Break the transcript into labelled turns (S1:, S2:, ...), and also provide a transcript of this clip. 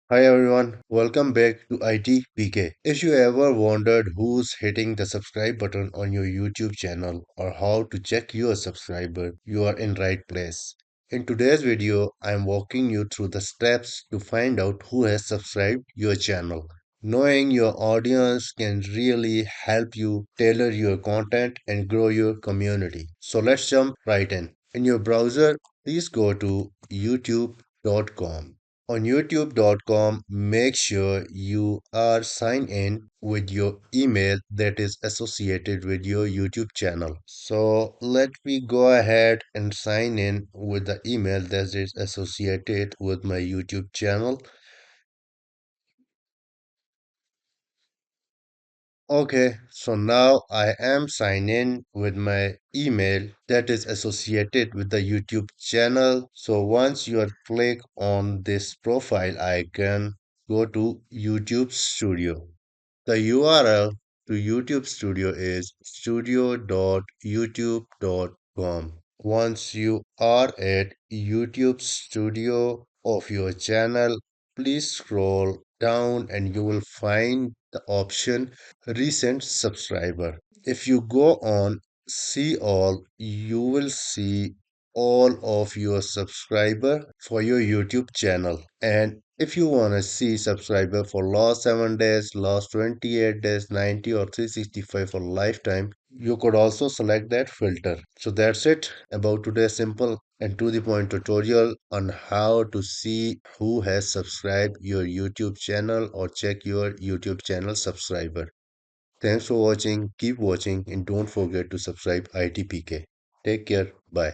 S1: Hi everyone, welcome back to ITeePK. If you ever wondered who's hitting the subscribe button on your YouTube channel or how to check your subscriber, you are in right place. In today's video, I am walking you through the steps to find out who has subscribed your channel. Knowing your audience can really help you tailor your content and grow your community. So let's jump right in. In your browser, please go to youtube.com. On youtube.com, make sure you are signed in with your email that is associated with your YouTube channel. So let me go ahead and sign in with the email that is associated with my YouTube channel. Okay, so now I am signed in with my email that is associated with the YouTube channel. So once you are click on this profile icon, go to YouTube Studio. The URL to YouTube Studio is studio.youtube.com. Once you are at YouTube Studio of your channel, please scroll down and you will find the option Recent Subscriber. If you go on See All, you will see all of your subscriber for your YouTube channel. And if you want to see subscriber for last 7 days, last 28 days, 90 or 365 for lifetime, you could also select that filter. So that's it about today's simple and to the point tutorial on how to see who has subscribed your YouTube channel or check your YouTube channel subscriber. Thanks for watching, keep watching, and don't forget to subscribe ITPK. Take care, bye.